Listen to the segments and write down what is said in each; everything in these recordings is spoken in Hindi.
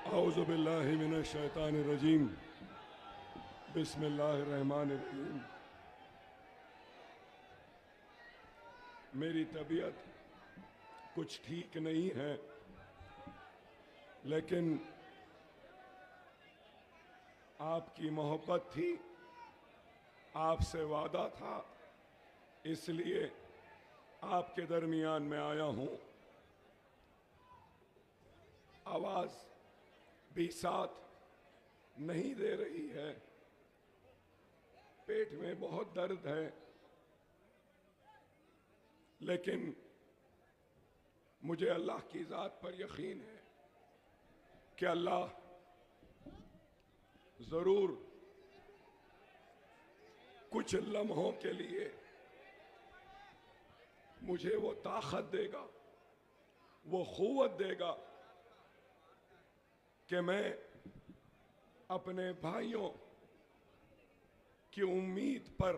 औज़ु बिल्लाहि मिनश शैतानिर रजीम। बिस्मिल्लाहिर रहमानिर रहीम। मेरी तबीयत कुछ ठीक नहीं है, लेकिन आपकी मोहब्बत थी, आपसे वादा था, इसलिए आपके दरमियान में आया हूँ। आवाज़ भी साथ नहीं दे रही है, पेट में बहुत दर्द है, लेकिन मुझे अल्लाह की ज़ात पर यकीन है कि अल्लाह ज़रूर कुछ लम्हों के लिए मुझे वो ताकत देगा, वो क़ुव्वत देगा कि मैं अपने भाइयों की उम्मीद पर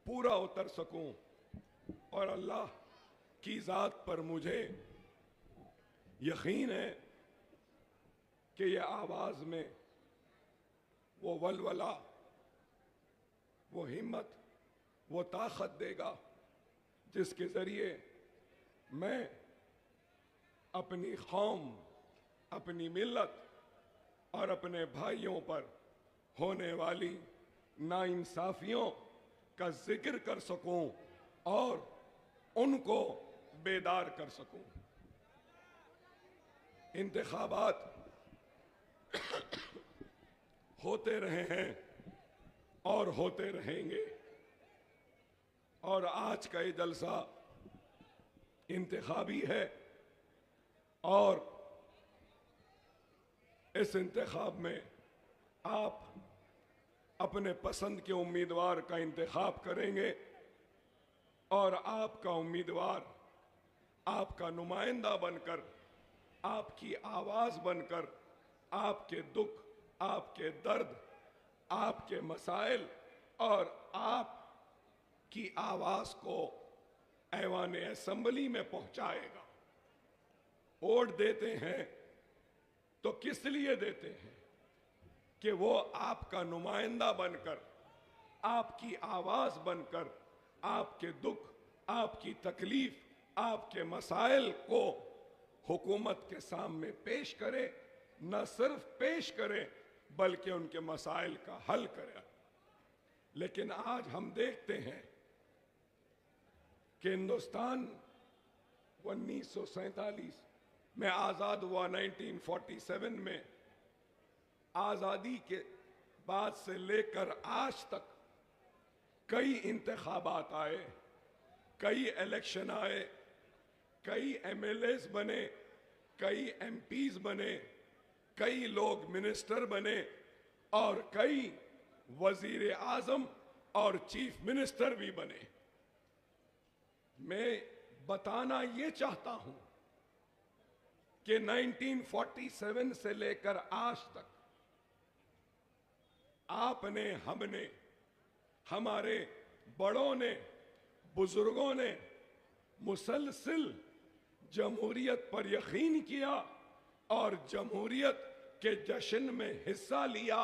पूरा उतर सकूं और अल्लाह की ज़ात पर मुझे यकीन है कि ये आवाज़ में वो वलवला, वो हिम्मत, वो ताकत देगा जिसके ज़रिए मैं अपनी कौम, अपनी मिल्लत और अपने भाइयों पर होने वाली नाइंसाफियों का जिक्र कर सकूं और उनको बेदार कर सकूं। इंतखाबात होते रहे हैं और होते रहेंगे, और आज का ये जलसा इंतखाबी है और इस इंतखाब में आप अपने पसंद के उम्मीदवार का इंतखाब करेंगे और आपका उम्मीदवार आपका नुमाइंदा बनकर, आपकी आवाज़ बनकर आपके दुख, आपके दर्द, आपके मसाइल और आपकी आवाज़ को ऐवान असेंबली में पहुंचाएगा। वोट देते हैं तो किस लिए देते हैं? कि वो आपका नुमाइंदा बनकर, आपकी आवाज़ बनकर आपके दुख, आपकी तकलीफ, आपके मसाइल को हुकूमत के सामने पेश करे, न सिर्फ पेश करे बल्कि उनके मसाइल का हल करे। लेकिन आज हम देखते हैं कि हिंदुस्तान 1947 में आज़ाद हुआ, 1947 में आज़ादी के बाद से लेकर आज तक कई इंतखाबात आए, कई इलेक्शन आए, कई एमएलएस बने, कई एमपीज बने, कई लोग मिनिस्टर बने और कई वजीर आजम और चीफ मिनिस्टर भी बने। मैं बताना ये चाहता हूं कि 1947 से लेकर आज तक आपने, हमने, हमारे बड़ों ने, बुजुर्गों ने मुसलसिल जमहूरियत पर यकीन किया और जमहूरियत के जश्न में हिस्सा लिया,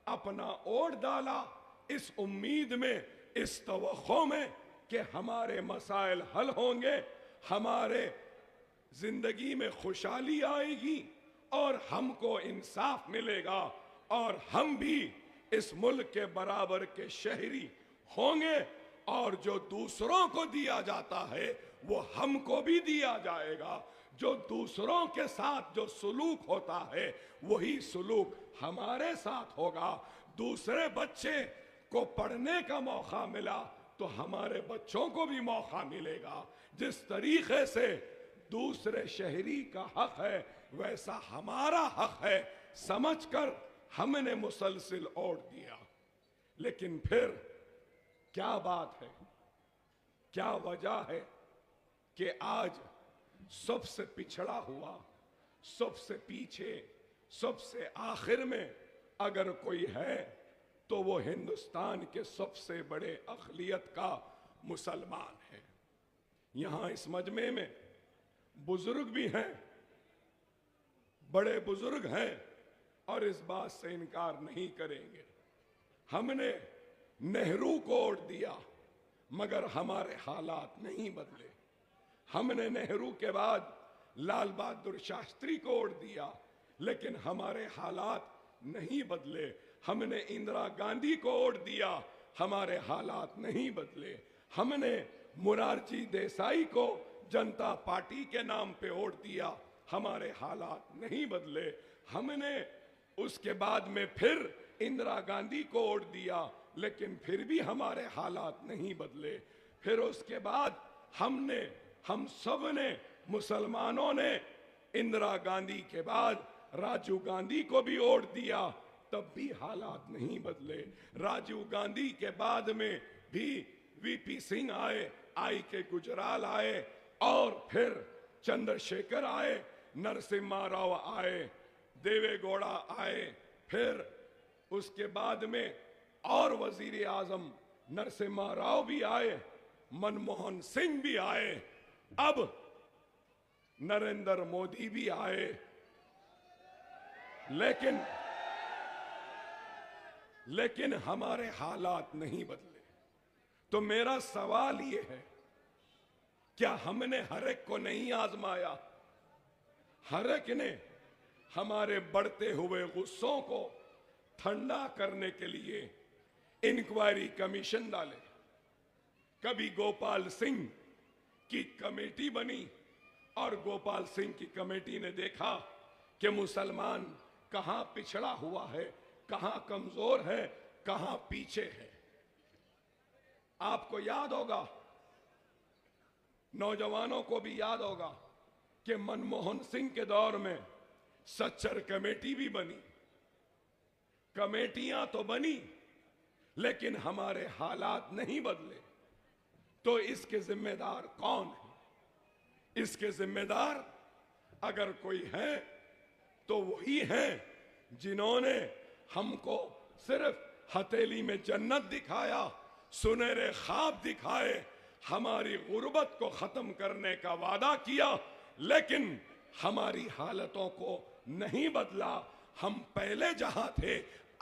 अपना वोट डाला इस उम्मीद में, इस तवक्को में कि हमारे मसाइल हल होंगे, हमारे जिंदगी में खुशहाली आएगी और हमको इंसाफ मिलेगा और हम भी इस मुल्क के बराबर के शहरी होंगे और जो दूसरों को दिया जाता है वो हमको भी दिया जाएगा। जो दूसरों के साथ जो सुलूक होता है वही सुलूक हमारे साथ होगा। दूसरे बच्चे को पढ़ने का मौका मिला तो हमारे बच्चों को भी मौका मिलेगा। जिस तरीके से दूसरे शहरी का हक है वैसा हमारा हक है समझकर हमने मुसलसिल वोट दिया। लेकिन फिर क्या बात है, क्या वजह है कि आज सबसे पिछड़ा हुआ, सबसे पीछे, सबसे आखिर में अगर कोई है तो वो हिंदुस्तान के सबसे बड़े अक़लियत का मुसलमान है। यहाँ इस मजमे में बुजुर्ग भी हैं, बड़े बुजुर्ग हैं और इस बात से इनकार नहीं करेंगे। हमने नेहरू को वोट दिया मगर हमारे हालात नहीं बदले। हमने नेहरू के बाद लाल बहादुर शास्त्री को वोट दिया लेकिन हमारे हालात नहीं बदले। हमने इंदिरा गांधी को वोट दिया, हमारे हालात नहीं बदले। हमने मोरारजी देसाई को जनता पार्टी के नाम पे वोट दिया, हमारे हालात नहीं बदले। हमने उसके बाद में फिर इंदिरा गांधी को वोट दिया लेकिन फिर भी हमारे हालात नहीं बदले। फिर उसके बाद हम सब ने, मुसलमानों ने इंदिरा गांधी के बाद राजीव गांधी को भी वोट दिया, तब भी हालात नहीं बदले। राजीव गांधी के बाद में भी वीपी सिंह आए, आई के गुजराल आए और फिर चंद्रशेखर आए, नरसिम्हा राव आए, देवे गौड़ा आए, फिर उसके बाद में और वजीर आजम नरसिम्हा राव भी आए, मनमोहन सिंह भी आए, अब नरेंद्र मोदी भी आए। लेकिन हमारे हालात नहीं बदले। तो मेरा सवाल ये है, क्या हमने हर एक को नहीं आजमाया? हर एक ने हमारे बढ़ते हुए गुस्सों को ठंडा करने के लिए इंक्वायरी कमीशन डाले। कभी गोपाल सिंह की कमेटी बनी और गोपाल सिंह की कमेटी ने देखा कि मुसलमान कहां पिछड़ा हुआ है, कहां कमजोर है, कहां पीछे है। आपको याद होगा, नौजवानों को भी याद होगा कि मनमोहन सिंह के दौर में सच्चर कमेटी भी बनी। कमेटियां तो बनी लेकिन हमारे हालात नहीं बदले। तो इसके जिम्मेदार कौन है? इसके जिम्मेदार अगर कोई है तो वही हैं जिन्होंने हमको सिर्फ हथेली में जन्नत दिखाया, सुनहरे ख्वाब दिखाए, हमारी गुर्बत को खत्म करने का वादा किया, लेकिन हमारी हालतों को नहीं बदला। हम पहले जहां थे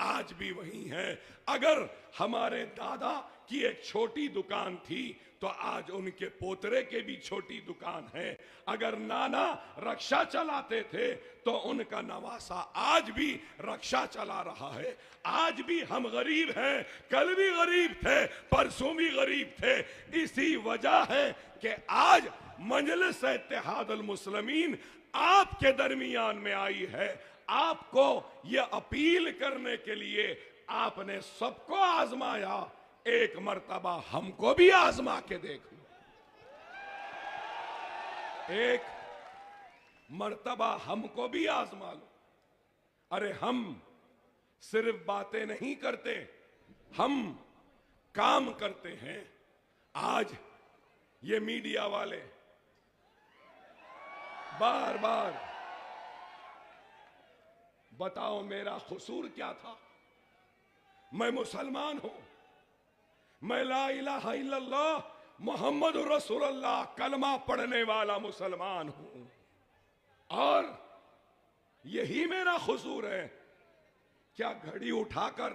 आज भी वही हैं। अगर हमारे दादा की एक छोटी दुकान थी तो आज उनके पोतरे के भी छोटी दुकान है। अगर नाना रक्षा चलाते थे तो उनका नवासा आज भी रक्षा चला रहा है। आज भी हम गरीब हैं, कल भी गरीब थे, परसों भी गरीब थे। इसी वजह है कि आज मजलिस इत्तेहादुल मुस्लिमीन आपके दरमियान में आई है। आपको यह अपील करने के लिए आपने सबको आजमाया, एक मर्तबा हमको भी आजमा के देख लो। एक मर्तबा हमको भी आजमा लो। अरे हम सिर्फ बातें नहीं करते, हम काम करते हैं। आज ये मीडिया वाले बार बार बताओ मेरा कसूर क्या था? मैं मुसलमान हूं, मैं ला इलाहा इल्लल्लाह मोहम्मद रसूलुल्लाह कलमा पढ़ने वाला मुसलमान हूं और यही मेरा कसूर है। क्या घड़ी उठाकर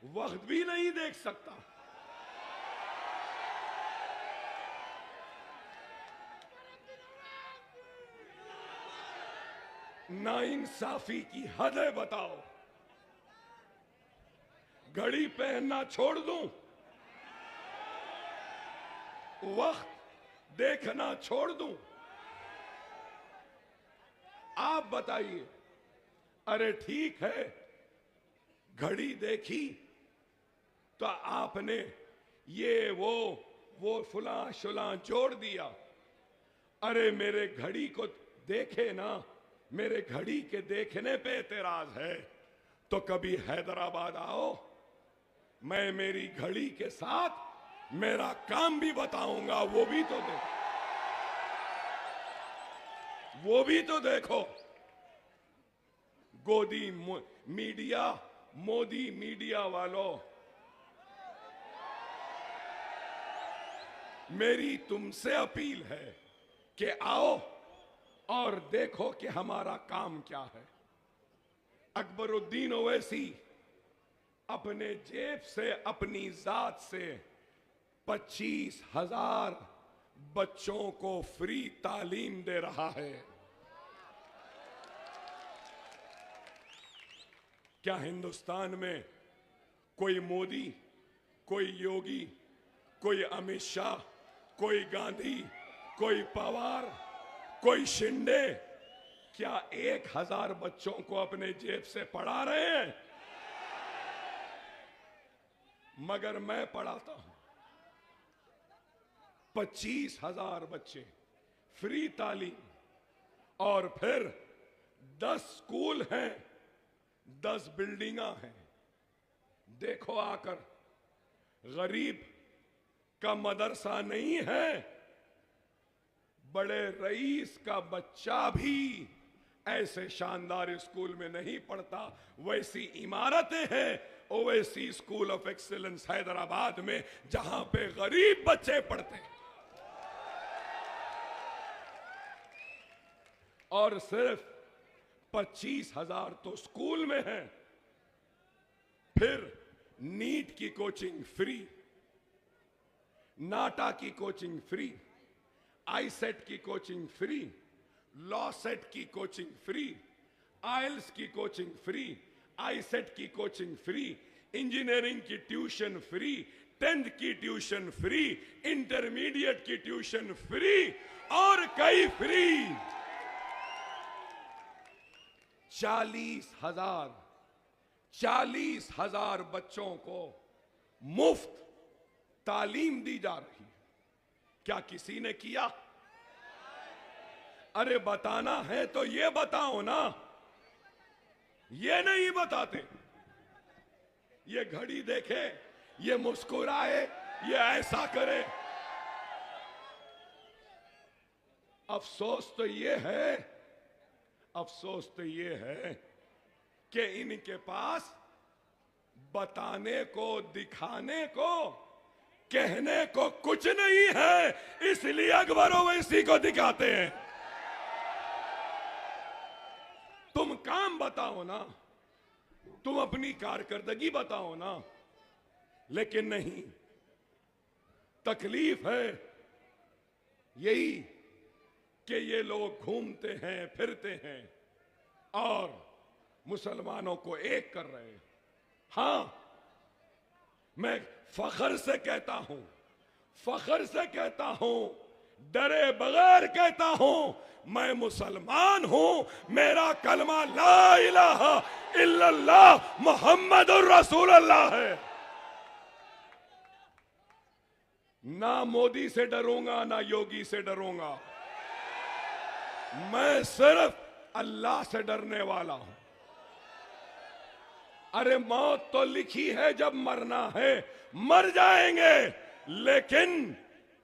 वक्त भी नहीं देख सकता? नाइंसाफी की हद है, बताओ। घड़ी पहनना छोड़ दूं, वक्त देखना छोड़ दूं? आप बताइए। अरे ठीक है, घड़ी देखी तो आपने ये वो फुला शुला जोड़ दिया। अरे मेरे घड़ी को देखे ना, मेरे घड़ी के देखने पे एतराज है तो कभी हैदराबाद आओ, मैं मेरी घड़ी के साथ मेरा काम भी बताऊंगा। वो भी तो देखो। गोदी मीडिया, मोदी मीडिया वालों, मेरी तुमसे अपील है कि आओ और देखो कि हमारा काम क्या है। अकबरुद्दीन ओवैसी अपने जेब से, अपनी जात से 25,000 बच्चों को फ्री तालीम दे रहा है। क्या हिंदुस्तान में कोई मोदी, कोई योगी, कोई अमित शाह, कोई गांधी, कोई पवार, कोई शिंदे, क्या 1,000 बच्चों को अपने जेब से पढ़ा रहे हैं? मगर मैं पढ़ाता हूं। 25,000 बच्चे, फ्री तालीम, और फिर 10 स्कूल हैं, 10 बिल्डिंगा हैं। देखो आकर, गरीब का मदरसा नहीं है, बड़े रईस का बच्चा भी ऐसे शानदार स्कूल में नहीं पढ़ता। वैसी इमारतें हैं Owaisi school of excellence Hyderabad में, जहां पे गरीब बच्चे पढ़ते हैं। और सिर्फ 25,000 तो स्कूल में है। फिर नीट की कोचिंग फ्री, नाटा की कोचिंग फ्री, आईसेट की कोचिंग फ्री, लॉ सेट की कोचिंग फ्री, आइल्स की कोचिंग फ्री, आईसेट की कोचिंग फ्री, इंजीनियरिंग की ट्यूशन फ्री, 10th की ट्यूशन फ्री, इंटरमीडिएट की ट्यूशन फ्री, और कई फ्री। 40,000 बच्चों को मुफ्त तालीम दी जा रही है। क्या किसी ने किया? अरे बताना है तो ये बताओ ना, ये नहीं बताते। ये घड़ी देखे, ये मुस्कुराए, ये ऐसा करे। अफसोस तो ये है, अफसोस तो ये है कि इनके पास बताने को, दिखाने को, कहने को कुछ नहीं है, इसलिए अकबर ओवैसी को दिखाते हैं। तुम काम बताओ ना, तुम अपनी कारकर्दगी बताओ ना, लेकिन नहीं। तकलीफ है यही कि ये लोग घूमते हैं, फिरते हैं और मुसलमानों को एक कर रहे हैं। हां, मैं फख्र से कहता हूं, फख्र से कहता हूं, डरे बगैर कहता हूं, मैं मुसलमान हूं। मेरा कलमा ला इलाहा इल्लल्लाह मुहम्मदुर रसूलुल्लाह है। ना मोदी से डरूंगा, ना योगी से डरूंगा। मैं सिर्फ अल्लाह से डरने वाला हूं। अरे मौत तो लिखी है, जब मरना है मर जाएंगे, लेकिन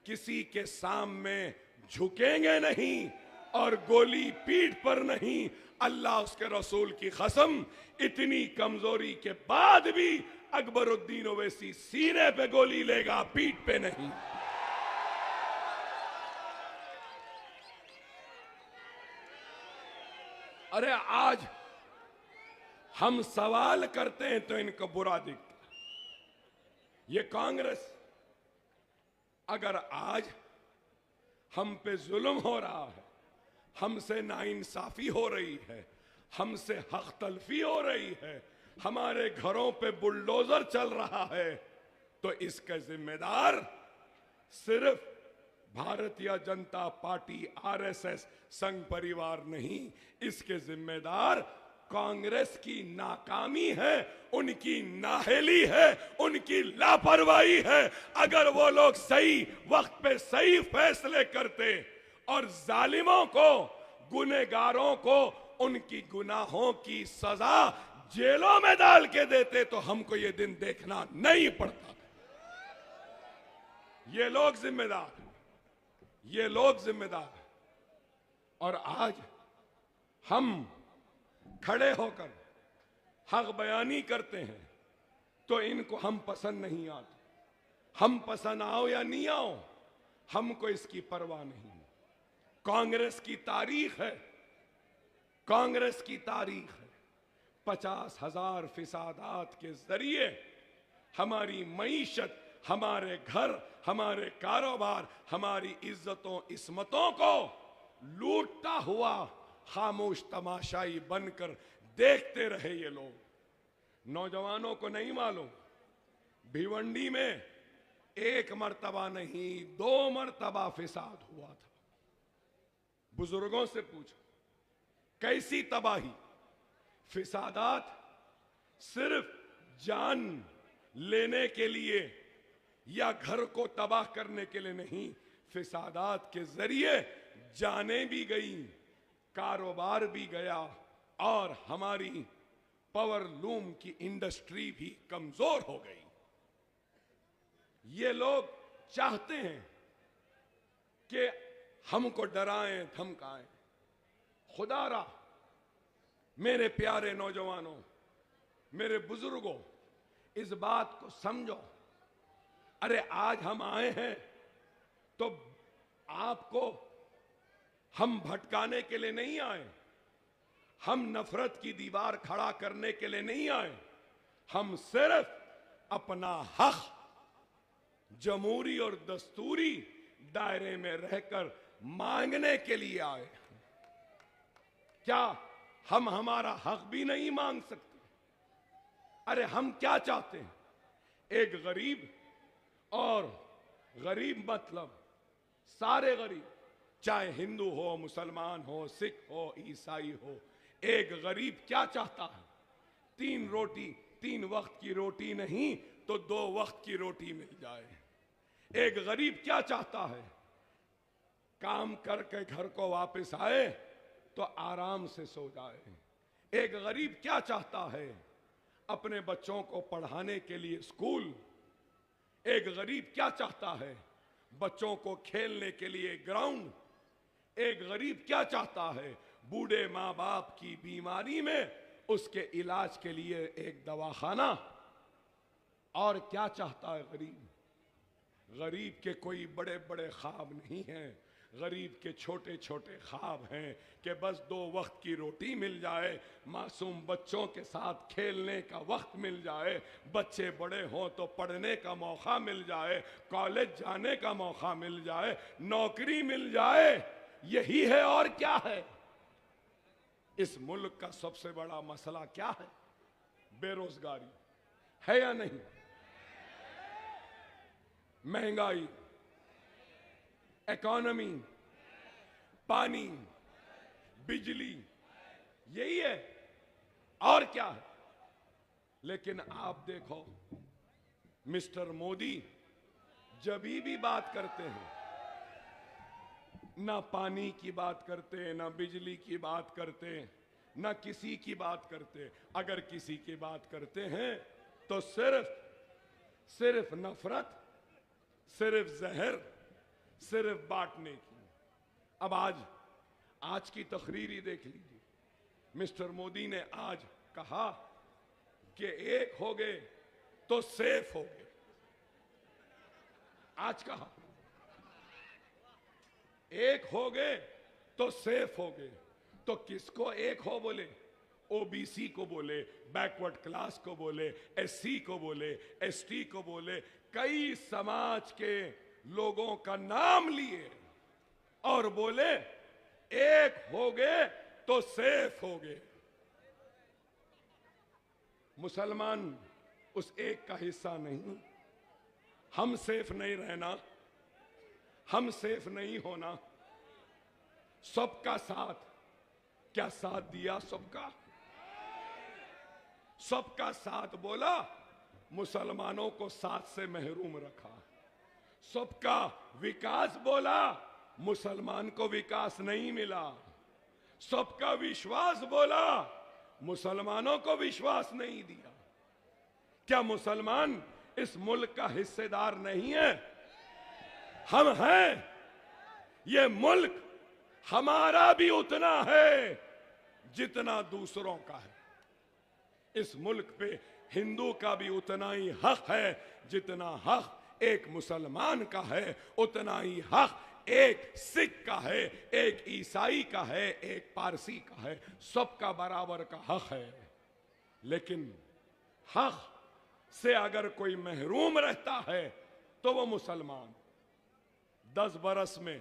किसी के सामने झुकेंगे नहीं और गोली पीठ पर नहीं। अल्लाह उसके रसूल की कसम, इतनी कमजोरी के बाद भी अकबरुद्दीन ओवैसी सीने पे गोली लेगा, पीठ पे नहीं। अरे आज हम सवाल करते हैं तो इनको बुरा दिखता। ये कांग्रेस, अगर आज हम पे जुल्म हो रहा है, हमसे नाइंसाफी हो रही है, हमसे हक तलफी हो रही है, हमारे घरों पे बुलडोजर चल रहा है, तो इसका जिम्मेदार सिर्फ भारतीय जनता पार्टी, आरएसएस, संघ परिवार नहीं, इसके जिम्मेदार कांग्रेस की नाकामी है, उनकी नाहेली है, उनकी लापरवाही है। अगर वो लोग सही वक्त पे सही फैसले करते और जालिमों को, गुनहगारों को उनकी गुनाहों की सजा जेलों में डाल के देते, तो हमको ये दिन देखना नहीं पड़ता। ये लोग जिम्मेदार, ये लोग जिम्मेदार। और आज हम खड़े होकर हक बयानी करते हैं तो इनको हम पसंद नहीं आते। हम पसंद आओ या नहीं आओ, हमको इसकी परवाह नहीं। कांग्रेस की तारीख है, कांग्रेस की तारीख है। 50,000 फिसादात के जरिए हमारी मईशत, हमारे घर, हमारे कारोबार, हमारी इज्जतों इस्मतों को लूटता हुआ खामोश तमाशाई बनकर देखते रहे ये लोग। नौजवानों को नहीं मालूम, भिवंडी में एक मर्तबा नहीं 2 मर्तबा फिसाद हुआ था। बुजुर्गों से पूछो कैसी तबाही। फिसादात सिर्फ जान लेने के लिए या घर को तबाह करने के लिए नहीं, फिसादात के जरिए जानें भी गई, कारोबार भी गया और हमारी पावर लूम की इंडस्ट्री भी कमजोर हो गई। ये लोग चाहते हैं कि हमको डराएं धमकाएं। खुदारा मेरे प्यारे नौजवानों, मेरे बुजुर्गों, इस बात को समझो। अरे आज हम आए हैं तो आपको हम भटकाने के लिए नहीं आए, हम नफरत की दीवार खड़ा करने के लिए नहीं आए, हम सिर्फ अपना हक जमहूरी और दस्तूरी दायरे में रहकर मांगने के लिए आए। क्या हम हमारा हक भी नहीं मांग सकते? अरे हम क्या चाहते हैं? एक गरीब, और गरीब मतलब सारे गरीब, चाहे हिंदू हो, मुसलमान हो, सिख हो, ईसाई हो, एक गरीब क्या चाहता है? 3 रोटी, 3 वक्त की रोटी नहीं तो 2 वक्त की रोटी मिल जाए। एक गरीब क्या चाहता है? काम करके घर को वापस आए तो आराम से सो जाए। एक गरीब क्या चाहता है? अपने बच्चों को पढ़ाने के लिए स्कूल। एक गरीब क्या चाहता है? बच्चों को खेलने के लिए ग्राउंड। एक गरीब क्या चाहता है? बूढ़े माँ बाप की बीमारी में उसके इलाज के लिए एक दवाखाना। और क्या चाहता है गरीब? गरीब के कोई बड़े बड़े ख्वाब नहीं हैं, गरीब के छोटे छोटे ख्वाब हैं कि बस 2 वक्त की रोटी मिल जाए, मासूम बच्चों के साथ खेलने का वक्त मिल जाए, बच्चे बड़े हों तो पढ़ने का मौका मिल जाए, कॉलेज जाने का मौका मिल जाए, नौकरी मिल जाए। यही है और क्या है? इस मुल्क का सबसे बड़ा मसला क्या है? बेरोजगारी है या नहीं? महंगाई, इकोनॉमी, पानी, बिजली, यही है और क्या है? लेकिन आप देखो मिस्टर मोदी जब भी बात करते हैं, ना पानी की बात करते, ना बिजली की बात करते, ना किसी की बात करते। अगर किसी की बात करते हैं तो सिर्फ नफरत, सिर्फ जहर, सिर्फ बांटने की। अब आज की तकरीरी देख लीजिए। मिस्टर मोदी ने आज कहा कि एक हो गए तो सेफ हो गए। आज कहा एक हो गए तो सेफ हो गए। तो किसको एक हो बोले? ओबीसी को बोले, बैकवर्ड क्लास को बोले, एससी को बोले, एसटी को बोले, कई समाज के लोगों का नाम लिए और बोले एक हो गए तो सेफ हो गए। मुसलमान उस एक का हिस्सा नहीं। हम सेफ नहीं रहना, हम सेफ नहीं होना। सबका साथ, क्या साथ दिया सबका? सबका साथ बोला, मुसलमानों को साथ से महरूम रखा। सबका विकास बोला, मुसलमान को विकास नहीं मिला। सबका विश्वास बोला, मुसलमानों को विश्वास नहीं दिया। क्या मुसलमान इस मुल्क का हिस्सेदार नहीं है? हम हैं। ये मुल्क हमारा भी उतना है जितना दूसरों का है। इस मुल्क पे हिंदू का भी उतना ही हक है जितना हक एक मुसलमान का है, उतना ही हक एक सिख का है, एक ईसाई का है, एक पारसी का है, सबका बराबर का हक है। लेकिन हक से अगर कोई महरूम रहता है तो वो मुसलमान 10 बरस में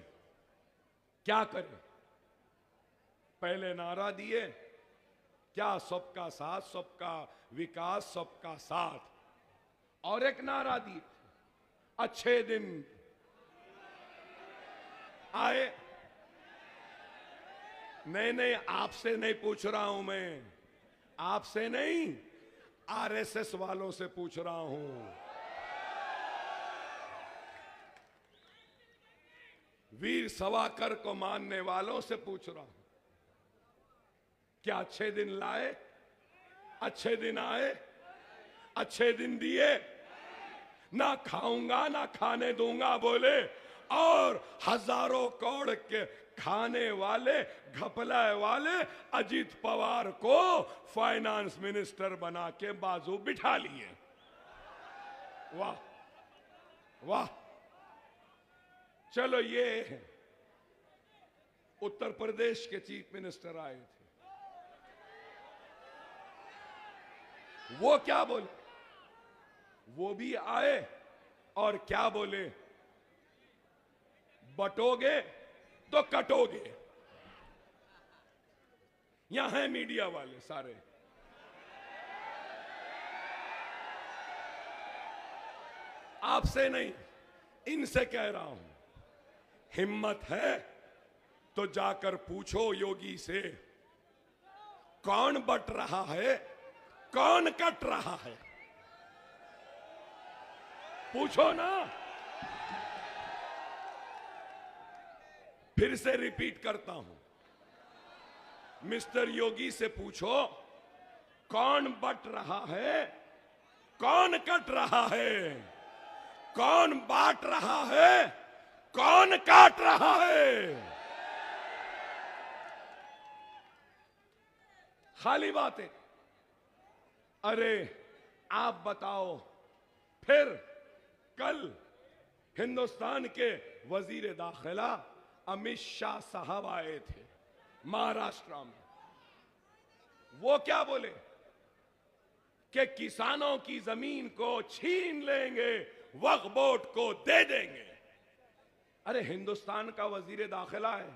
क्या करे? पहले नारा दिए क्या, सबका साथ, सबका विकास, सबका साथ, और एक नारा दिए अच्छे दिन आए। नहीं, आपसे नहीं पूछ रहा हूं मैं, आपसे नहीं, आरएसएस वालों से पूछ रहा हूं। वीर सावरकर को मानने वालों से पूछ रहा हूं, क्या अच्छे दिन लाए? अच्छे दिन आए? अच्छे दिन दिए? ना खाऊंगा ना खाने दूंगा बोले, और हजारों करोड़ के खाने वाले घपला वाले अजीत पवार को फाइनेंस मिनिस्टर बना के बाजू बिठा लिए। वाह वाह। चलो, ये उत्तर प्रदेश के चीफ मिनिस्टर आए थे, वो क्या बोले? वो भी आए और क्या बोले? बटोगे तो कटोगे। यहां है मीडिया वाले सारे, आपसे नहीं, इनसे कह रहा हूं, हिम्मत है तो जाकर पूछो योगी से, कौन बट रहा है, कौन कट रहा है? पूछो ना। फिर से रिपीट करता हूं, मिस्टर योगी से पूछो, कौन बट रहा है, कौन कट रहा है, कौन बांट रहा है, कौन काट रहा है? खाली बातें। अरे आप बताओ, फिर कल हिंदुस्तान के वजीर दाखिला अमित शाह साहब आए थे महाराष्ट्र में। वो क्या बोले कि किसानों की जमीन को छीन लेंगे, वक्फ बोर्ड को दे देंगे। अरे हिंदुस्तान का वजीर दाखिला है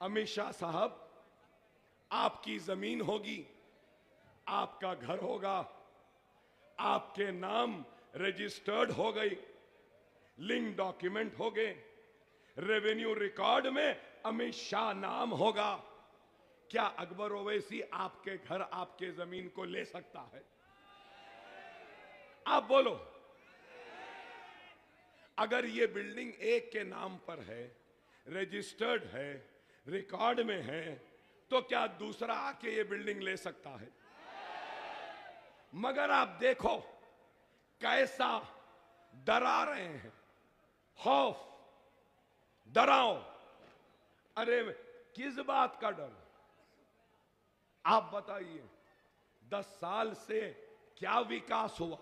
अमित शाह साहब, आपकी जमीन होगी, आपका घर होगा, आपके नाम रजिस्टर्ड हो गई, लिंक डॉक्यूमेंट हो गए, रेवेन्यू रिकॉर्ड में अमित शाह नाम होगा। क्या अकबर ओवैसी आपके घर, आपके जमीन को ले सकता है? आप बोलो। अगर ये बिल्डिंग एक के नाम पर है, रजिस्टर्ड है, रिकॉर्ड में है, तो क्या दूसरा आके ये बिल्डिंग ले सकता है? मगर आप देखो कैसा डरा रहे हैं, खौफ, डराओ। अरे किस बात का डर? आप बताइए, 10 साल से क्या विकास हुआ,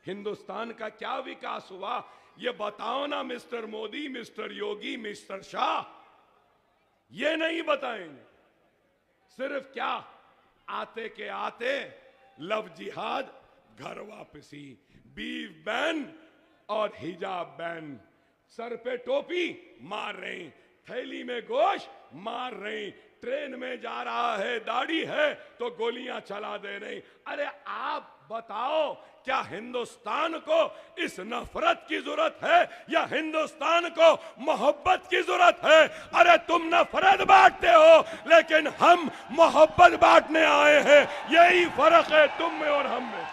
हिंदुस्तान का क्या विकास हुआ, ये बताओ ना मिस्टर मोदी, मिस्टर योगी, मिस्टर शाह। ये नहीं बताएंगे। सिर्फ क्या, आते के आते लव जिहाद, घर वापसी, बीफ बैन और हिजाब बैन, सर पे टोपी मार रही, थैली में गोश्त मार रही, ट्रेन में जा रहा है, दाढ़ी है तो गोलियां चला दे रही। अरे आप बताओ, क्या हिंदुस्तान को इस नफरत की जरूरत है या हिंदुस्तान को मोहब्बत की जरूरत है? अरे तुम नफरत बांटते हो, लेकिन हम मोहब्बत बांटने आए हैं। यही फर्क है तुम में और हम में।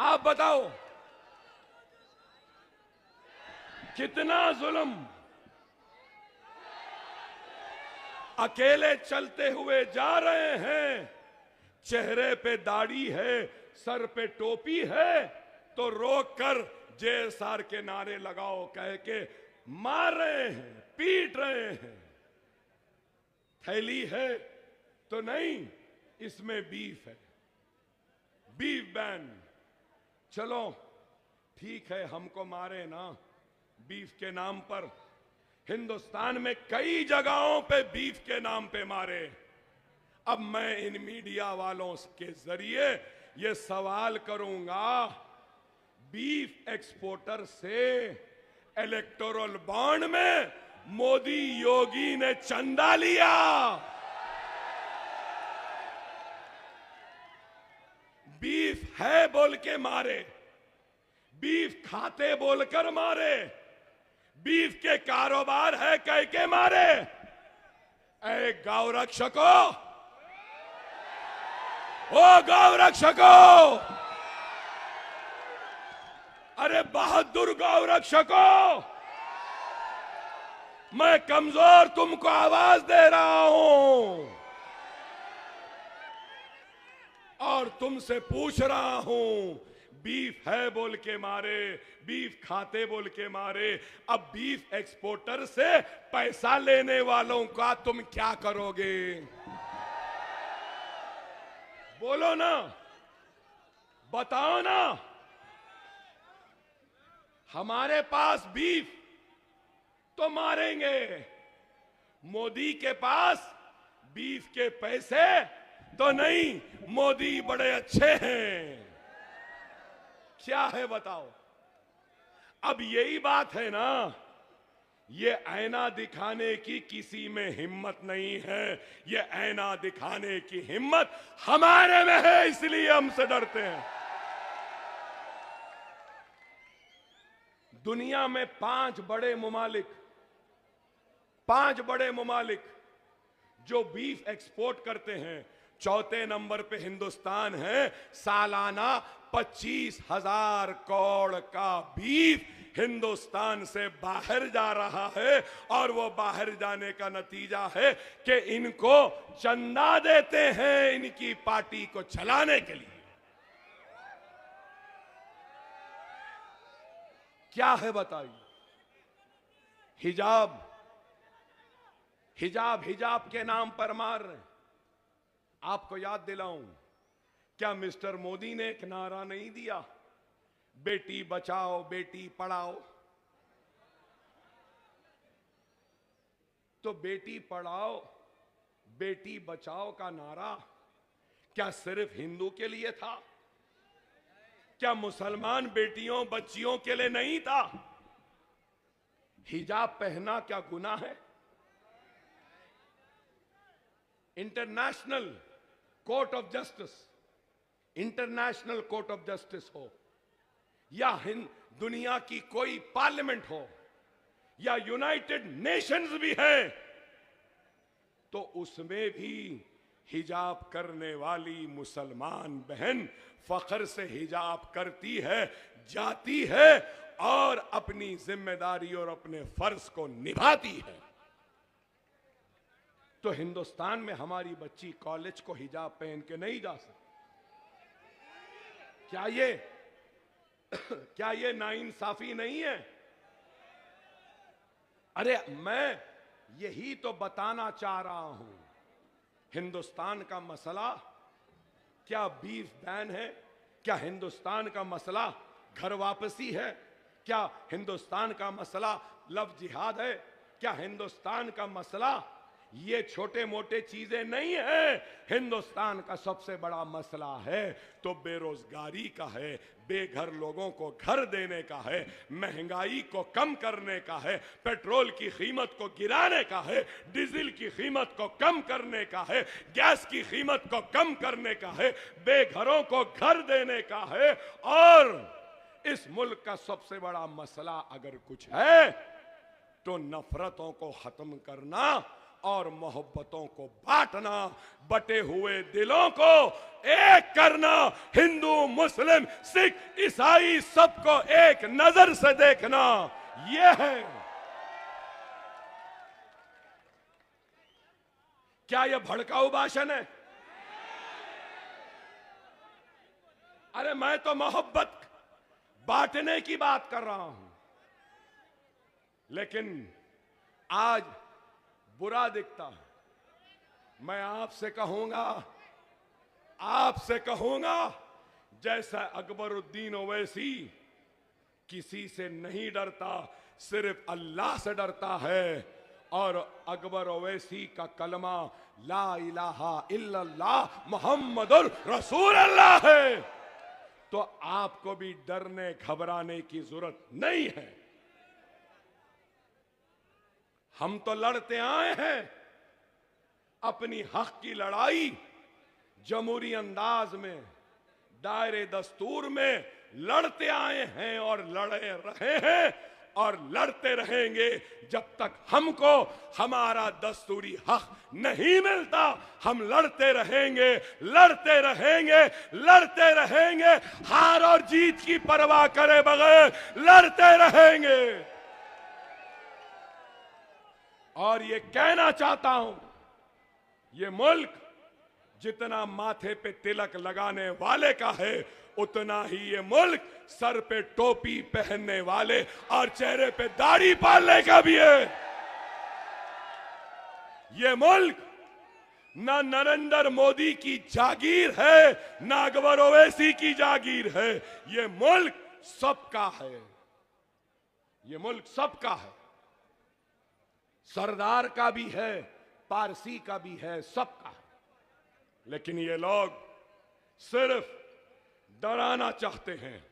आप बताओ, कितना जुल्म अकेले चलते हुए जा रहे हैं, चेहरे पे दाढ़ी है, सर पे टोपी है, तो रोक कर जेएसआर के नारे लगाओ कह के मार रहे हैं, पीट रहे हैं। थैली है तो नहीं, इसमें बीफ है, बीफ बैन। चलो ठीक है, हमको मारे ना बीफ के नाम पर। हिंदुस्तान में कई जगहों पे बीफ के नाम पे मारे। अब मैं इन मीडिया वालों के जरिए ये सवाल करूंगा, बीफ एक्सपोर्टर से इलेक्टोरल बॉन्ड में मोदी योगी ने चंदा लिया। बीफ है बोल के मारे, बीफ खाते बोलकर मारे, बीफ के कारोबार है कह के मारे। ऐ गौ रक्षकों, ओ गौ रक्षकों, अरे बहादुर गौ रक्षकों, मैं कमजोर तुमको आवाज दे रहा हूं और तुमसे पूछ रहा हूं, बीफ है बोल के मारे, बीफ खाते बोल के मारे। अब बीफ एक्सपोर्टर से पैसा लेने वालों का तुम क्या करोगे? बोलो ना, बताओ ना। हमारे पास बीफ तो मारेंगे, मोदी के पास बीफ के पैसे तो नहीं। मोदी बड़े अच्छे हैं, क्या है बताओ? अब यही बात है ना, ये ऐना दिखाने की किसी में हिम्मत नहीं है। ये ऐना दिखाने की हिम्मत हमारे में है, इसलिए हमसे डरते हैं। दुनिया में पांच बड़े ममालिक जो बीफ एक्सपोर्ट करते हैं, चौथे नंबर पे हिंदुस्तान है। सालाना 25,000 करोड़ का बीफ हिंदुस्तान से बाहर जा रहा है और वो बाहर जाने का नतीजा है कि इनको चंदा देते हैं इनकी पार्टी को चलाने के लिए। क्या है बताइए? हिजाब के नाम पर मार रहे हैं। आपको याद दिलाऊं, क्या मिस्टर मोदी ने एक नारा नहीं दिया, बेटी बचाओ बेटी पढ़ाओ? तो बेटी पढ़ाओ बेटी बचाओ का नारा क्या सिर्फ हिंदू के लिए था? क्या मुसलमान बेटियों बच्चियों के लिए नहीं था? हिजाब पहनना क्या गुनाह है? इंटरनेशनल कोर्ट ऑफ जस्टिस हो या दुनिया की कोई पार्लियामेंट हो या यूनाइटेड नेशंस भी है, तो उसमें भी हिजाब करने वाली मुसलमान बहन फख्र से हिजाब करती है, जाती है और अपनी जिम्मेदारी और अपने फर्ज को निभाती है। तो हिंदुस्तान में हमारी बच्ची कॉलेज को हिजाब पहन के नहीं जा सकती। क्या ये नाइंसाफी नहीं है? अरे मैं यही तो बताना चाह रहा हूं। हिंदुस्तान का मसला क्या बीफ बैन है? क्या हिंदुस्तान का मसला घर वापसी है? क्या हिंदुस्तान का मसला लव जिहाद है? क्या हिंदुस्तान का मसला ये छोटे मोटे चीजें नहीं है? हिंदुस्तान का सबसे बड़ा मसला है तो बेरोजगारी का है, बेघर लोगों को घर देने का है, महंगाई को कम करने का है, पेट्रोल की कीमत को गिराने का है, डीजल की कीमत को कम करने का है, गैस की कीमत को कम करने का है, बेघरों को घर देने का है। और इस मुल्क का सबसे बड़ा मसला अगर कुछ है तो नफरतों को खत्म करना और मोहब्बतों को बांटना, बटे हुए दिलों को एक करना, हिंदू मुस्लिम सिख ईसाई सबको एक नजर से देखना, यह है। क्या यह भड़काऊ भाषण है? अरे मैं तो मोहब्बत बांटने की बात कर रहा हूं। लेकिन आज बुरा दिखता है। मैं आपसे कहूंगा जैसा अकबरुद्दीन ओवैसी किसी से नहीं डरता, सिर्फ अल्लाह से डरता है। और अकबर ओवैसी का कलमा ला इलाहा इल्लल्लाह मुहम्मदुर रसूलुल्लाह है। तो आपको भी डरने घबराने की जरूरत नहीं है। हम तो लड़ते आए हैं अपनी हक की लड़ाई, जमहूरी अंदाज में, दायरे दस्तूर में लड़ते आए हैं और लड़े रहे हैं और लड़ते रहेंगे जब तक हमको हमारा दस्तूरी हक नहीं मिलता। हम लड़ते रहेंगे, लड़ते रहेंगे, लड़ते रहेंगे, हार और जीत की परवाह करे बगैर लड़ते रहेंगे। और ये कहना चाहता हूं, ये मुल्क जितना माथे पे तिलक लगाने वाले का है, उतना ही ये मुल्क सर पे टोपी पहनने वाले और चेहरे पे दाढ़ी पालने का भी है। ये मुल्क ना नरेंद्र मोदी की जागीर है, ना अकबर ओवैसी की जागीर है। ये मुल्क सबका है, ये मुल्क सबका है। सरदार का भी है, पारसी का भी है, सबका है। लेकिन ये लोग सिर्फ डराना चाहते हैं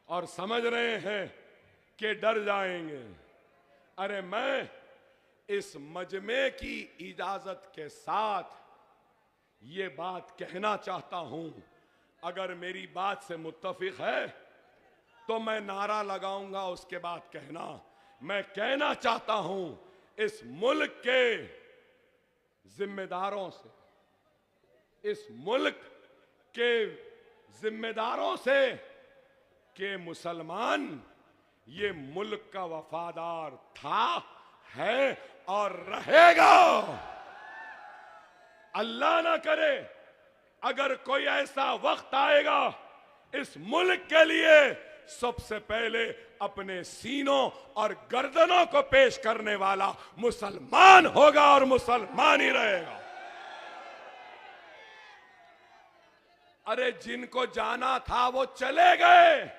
और समझ रहे हैं कि डर जाएंगे। अरे मैं इस मजमे की इजाजत के साथ ये बात कहना चाहता हूं, अगर मेरी बात से मुत्तफिक है तो मैं नारा लगाऊंगा, उसके बाद कहना। मैं कहना चाहता हूं इस मुल्क के जिम्मेदारों से, इस मुल्क के जिम्मेदारों से कि मुसलमान ये मुल्क का वफादार था, है और रहेगा। अल्लाह ना करे अगर कोई ऐसा वक्त आएगा, इस मुल्क के लिए सबसे पहले अपने सीनों और गर्दनों को पेश करने वाला मुसलमान होगा और मुसलमान ही रहेगा। अरे जिनको जाना था वो चले गए,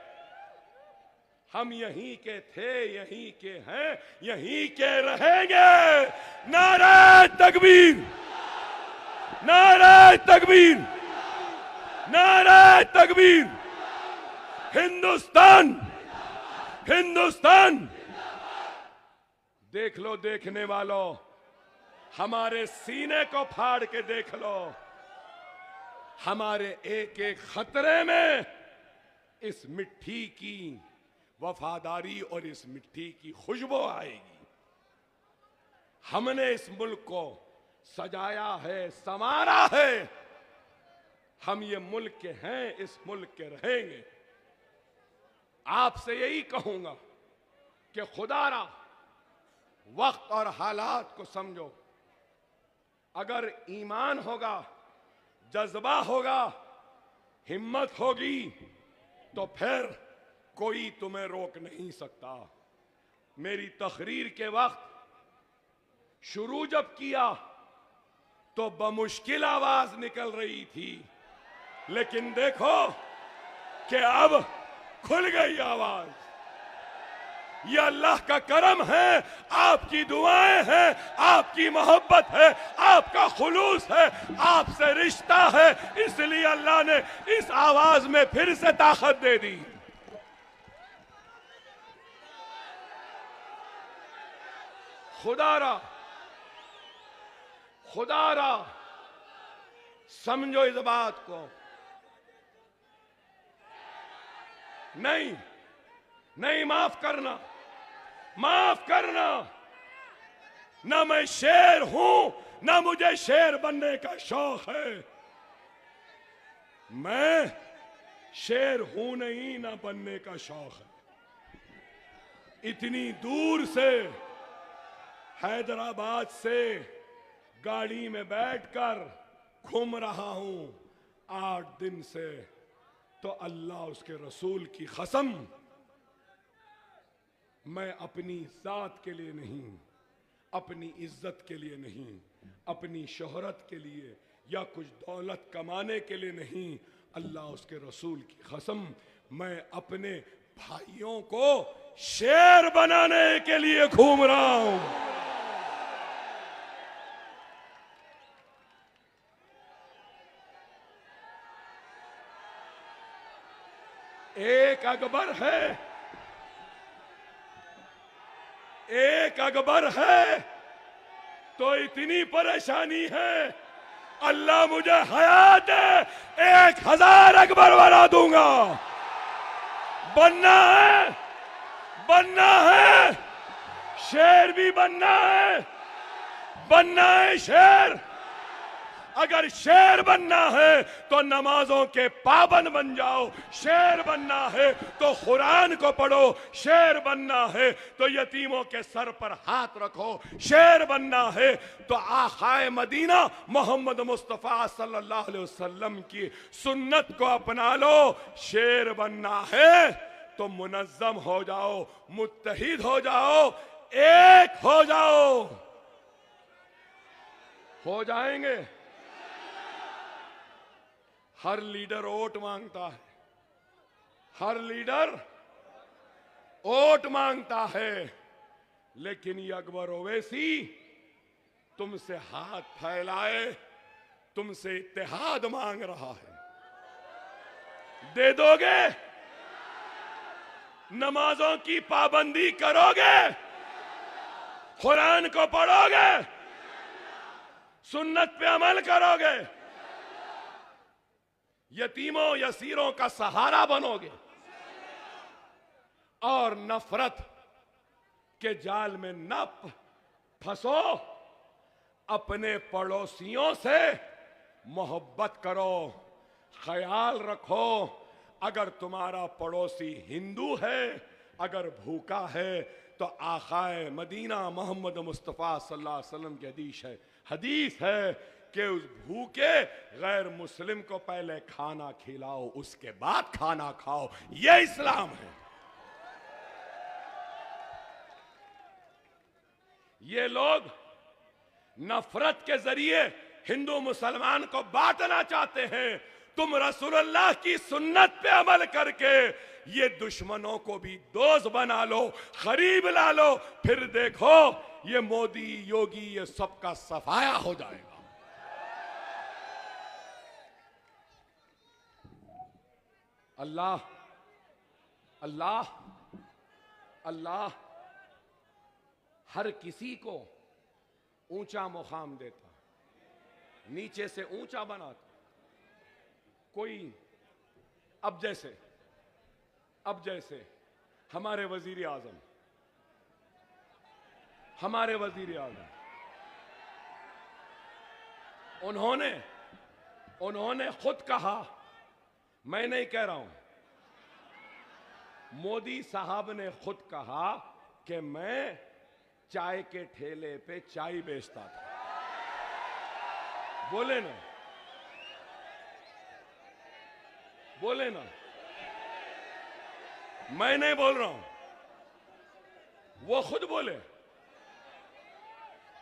हम यहीं के थे, यहीं के हैं, यहीं के रहेंगे। नारे तकबीर, नारे तकबीर, नारे तकबीर। हिंदुस्तान, हिंदुस्तान। देख लो देखने वालों, हमारे सीने को फाड़ के देख लो। हमारे एक एक खतरे में इस मिट्टी की वफादारी और इस मिट्टी की खुशबू आएगी। हमने इस मुल्क को सजाया है, संवारा है। हम ये मुल्क के हैं, इस मुल्क के रहेंगे। आपसे यही कहूंगा कि खुदारा वक्त और हालात को समझो। अगर ईमान होगा, जज्बा होगा, हिम्मत होगी, तो फिर कोई तुम्हें रोक नहीं सकता। मेरी तकरीर के वक्त शुरू जब किया तो बमुश्किल आवाज निकल रही थी, लेकिन देखो कि अब खुल गई आवाज। ये अल्लाह का करम है, आपकी दुआएं हैं, आपकी मोहब्बत है, आपका खुलूस है, आपसे रिश्ता है, इसलिए अल्लाह ने इस आवाज में फिर से ताकत दे दी। खुदारा, खुदारा समझो इस बात को। नहीं, नहीं, माफ करना, माफ करना। ना मैं शेर हूं, ना मुझे शेर बनने का शौक है। मैं शेर हूं नहीं, ना बनने का शौक है। इतनी दूर से हैदराबाद से गाड़ी में बैठकर घूम रहा हूं 8 दिन से, तो अल्लाह उसके रसूल की कसम, मैं अपनी जात के लिए नहीं, अपनी इज्जत के लिए नहीं, अपनी शोहरत के लिए या कुछ दौलत कमाने के लिए नहीं, अल्लाह उसके रसूल की कसम, मैं अपने भाइयों को शेर बनाने के लिए घूम रहा हूं। एक अकबर है, एक अकबर है तो इतनी परेशानी है, अल्लाह मुझे हयात है 1000 अकबर बना दूंगा। बनना है, बनना है, शेर भी बनना है, बनना है शेर। अगर शेर बनना है तो नमाजों के पाबंद बन जाओ, शेर बनना है तो कुरान को पढ़ो, शेर बनना है तो यतीमों के सर पर हाथ रखो, शेर बनना है तो आकाए मदीना मोहम्मद मुस्तफ़ा सल्लल्लाहु अलैहि वसल्लम की सुन्नत को अपना लो। शेर बनना है तो मुनज़्ज़म हो जाओ, मुत्तहिद हो जाओ, एक हो जाओ। हो जाएंगे। हर लीडर वोट मांगता है, हर लीडर वोट मांगता है, लेकिन ये अकबर ओवैसी तुमसे हाथ फैलाए, तुमसे इत्तेहाद मांग रहा है। दे दोगे? नमाजों की पाबंदी करोगे? कुरान को पढ़ोगे? सुन्नत पे अमल करोगे? यतीमों यसीरों का सहारा बनोगे और नफरत के जाल में न फंसो। अपने पड़ोसियों से मोहब्बत करो, ख्याल रखो। अगर तुम्हारा पड़ोसी हिंदू है, अगर भूखा है, तो आकाए मदीना मोहम्मद मुस्तफ़ा सल्लल्लाहु अलैहि वसल्लम की हदीस है कि उस भूखे गैर मुस्लिम को पहले खाना खिलाओ, उसके बाद खाना खाओ। ये इस्लाम है। ये लोग नफरत के जरिए हिंदू मुसलमान को बांटना चाहते हैं। तुम रसूलुल्लाह की सुन्नत पे अमल करके ये दुश्मनों को भी दोस्त बना लो, करीब ला लो, फिर देखो ये मोदी योगी ये सबका सफाया हो जाएगा। अल्लाह अल्लाह अल्लाह हर किसी को ऊंचा मुकाम देता, नीचे से ऊंचा बनाता। कोई अब जैसे हमारे वजीर आजम उन्होंने खुद कहा, मैं नहीं कह रहा हूं, मोदी साहब ने खुद कहा कि मैं चाय के ठेले पे चाय बेचता था। बोले ना, बोले ना, मैं नहीं बोल रहा हूं, वो खुद बोले।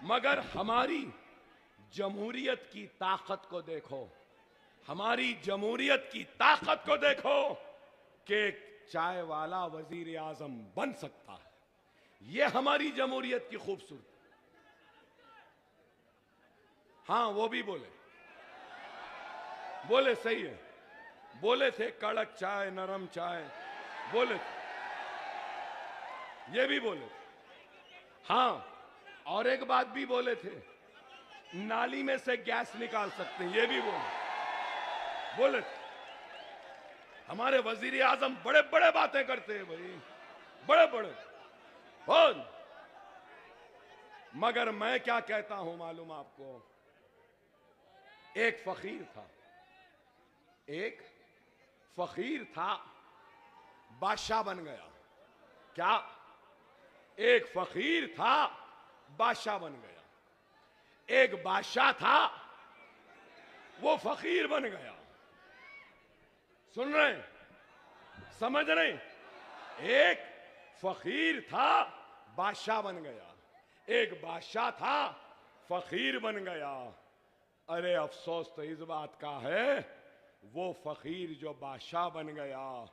मगर हमारी जमहूरियत की ताकत को देखो, हमारी जमहूरियत की ताकत को देखो कि चाय वाला वजीर आजम बन सकता है। ये हमारी जमहूरियत की खूबसूरती। हाँ, वो भी बोले सही है, बोले थे कड़क चाय नरम चाय, बोले थे, ये भी बोले थे। हाँ, और एक बात भी बोले थे, नाली में से गैस निकाल सकते हैं, ये भी बोले थे। हमारे वजीर आजम बड़े बड़े बातें करते हैं भाई, बड़े बड़े बहुत। मगर मैं क्या कहता हूं मालूम आपको, एक फकीर था बादशाह बन गया। क्या? एक फकीर था बादशाह बन गया। एक बादशाह था वो फकीर बन गया। सुन रहे हैं? समझ रहे? एक फकीर था बादशाह बन गया, एक बादशाह था फकीर बन गया। अरे अफसोस तो इस बात का है वो फकीर जो बादशाह बन गया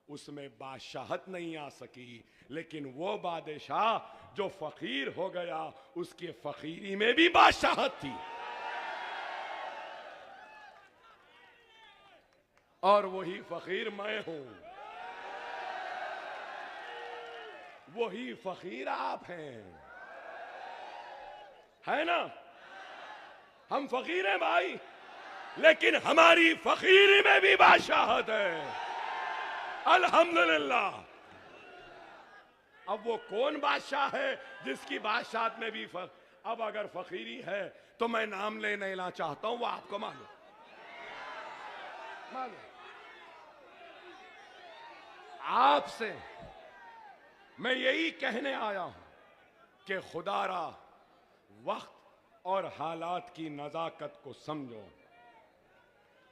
उसमें बादशाहत नहीं आ सकी, लेकिन वो बादशाह जो फकीर हो गया उसके फकीरी में भी बादशाहत थी। और वही फकीर मैं हूं, वही फकीर आप हैं, है ना? हम फकीर हैं भाई, लेकिन हमारी फकीरी में भी बादशाहत है। अल्हम्दुलिल्लाह। अब वो कौन बादशाह है जिसकी बादशाहत में भी अब अगर फकीरी है तो मैं नाम लेना चाहता हूं, वो आपको मालूम आपसे मैं यही कहने आया हूं कि खुदारा वक्त और हालात की नजाकत को समझो।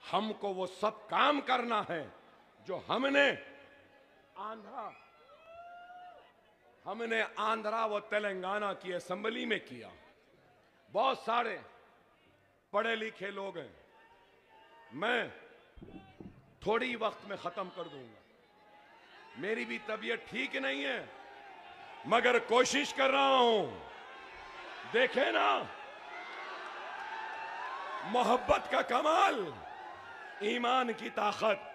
हमको वो सब काम करना है जो हमने आंध्रा व तेलंगाना की असेंबली में किया। बहुत सारे पढ़े लिखे लोग हैं, मैं थोड़ी वक्त में खत्म कर दूंगा। मेरी भी तबीयत ठीक नहीं है, मगर कोशिश कर रहा हूं। देखे ना मोहब्बत का कमाल, ईमान की ताकत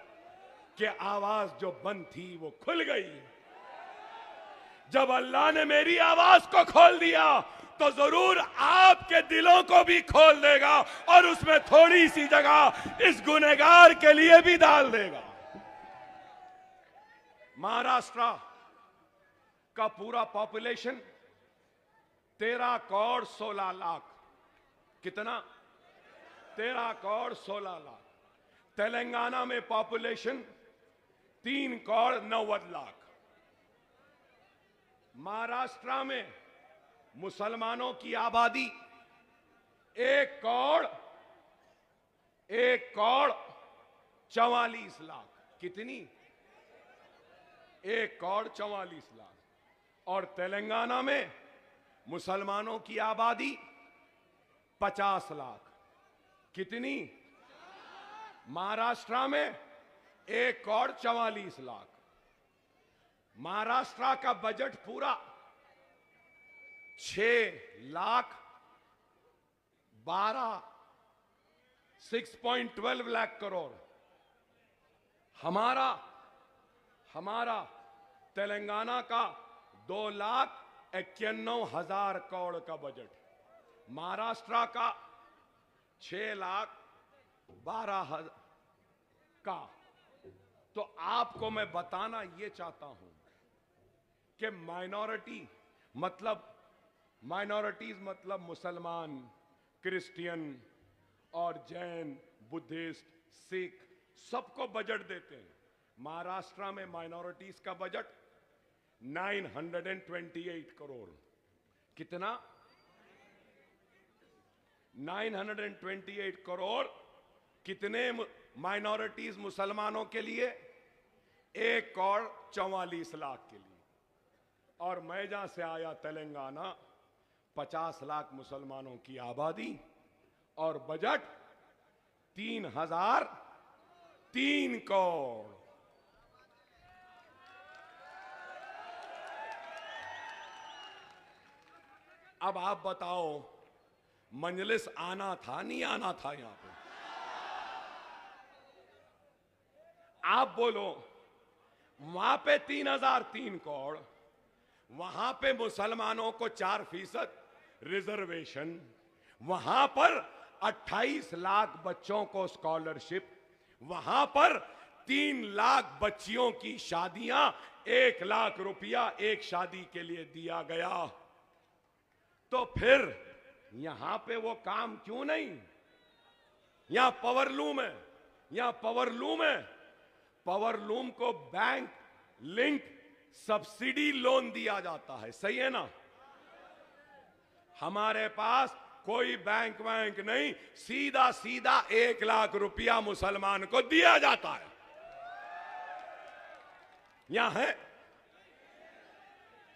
कि आवाज जो बंद थी वो खुल गई। जब अल्लाह ने मेरी आवाज को खोल दिया तो जरूर आपके दिलों को भी खोल देगा और उसमें थोड़ी सी जगह इस गुनहगार के लिए भी डाल देगा। महाराष्ट्र का पूरा पॉपुलेशन 13 करोड़ 16 लाख। कितना? 13 करोड़ 16 लाख। तेलंगाना में पॉपुलेशन 3 करोड़ 90 लाख। महाराष्ट्र में मुसलमानों की आबादी 1 करोड़ 44 लाख। कितनी? 1 करोड़ 44 लाख। और तेलंगाना में मुसलमानों की आबादी 50 लाख। कितनी? महाराष्ट्र में 1 करोड़ 44 लाख। महाराष्ट्र का बजट पूरा 6.12 लाख करोड़। हमारा तेलंगाना का 2,91,000 करोड़ का बजट। महाराष्ट्र का 6,12,000 का। तो आपको मैं बताना ये चाहता हूं कि माइनॉरिटीज मतलब मुसलमान, क्रिश्चियन और जैन, बुद्धिस्ट, सिख सबको बजट देते हैं। महाराष्ट्र में माइनॉरिटीज का बजट 928 करोड़। कितना? 928 करोड़। कितने माइनॉरिटीज मुसलमानों के लिए? 1 करोड़ 44 लाख के लिए। और मैं जहां से आया तेलंगाना, 50 लाख मुसलमानों की आबादी और बजट 3,003 करोड़। अब आप बताओ, मजलिस आना था नहीं आना था? यहां पे आप बोलो। वहां पे 3,003 करोड़, वहां पे मुसलमानों को 4% रिजर्वेशन, वहां पर 28 लाख बच्चों को स्कॉलरशिप, वहां पर 3 लाख बच्चियों की शादियां, 1 लाख रुपया एक शादी के लिए दिया गया। तो फिर यहां पे वो काम क्यों नहीं? यहां पावरलूम है, पावरलूम को बैंक लिंक सब्सिडी लोन दिया जाता है। सही है ना? हमारे पास कोई बैंक नहीं, सीधा 1 लाख रुपया मुसलमान को दिया जाता है। यहां है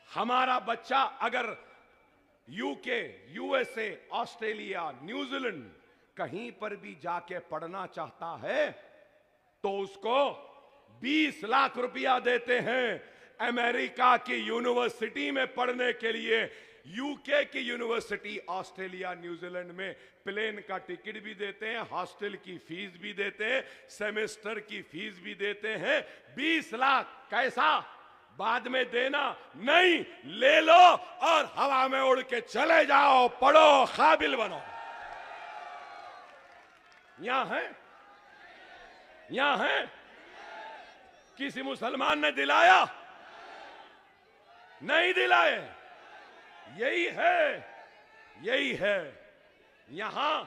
हमारा बच्चा अगर यूके, यूएसए, ऑस्ट्रेलिया, न्यूजीलैंड कहीं पर भी जाके पढ़ना चाहता है तो उसको 20 लाख रुपया देते हैं अमेरिका की यूनिवर्सिटी में पढ़ने के लिए, यूके की यूनिवर्सिटी, ऑस्ट्रेलिया, न्यूजीलैंड में प्लेन का टिकट भी देते हैं, हॉस्टल की फीस भी देते हैं, सेमेस्टर की फीस भी देते हैं। 20 लाख कैसा? बाद में देना नहीं, ले लो और हवा में उड़ के चले जाओ, पढ़ो, काबिल बनो। यहां है, यहां है, किसी मुसलमान ने दिलाया? नहीं दिलाए। यही है, यही है। यहां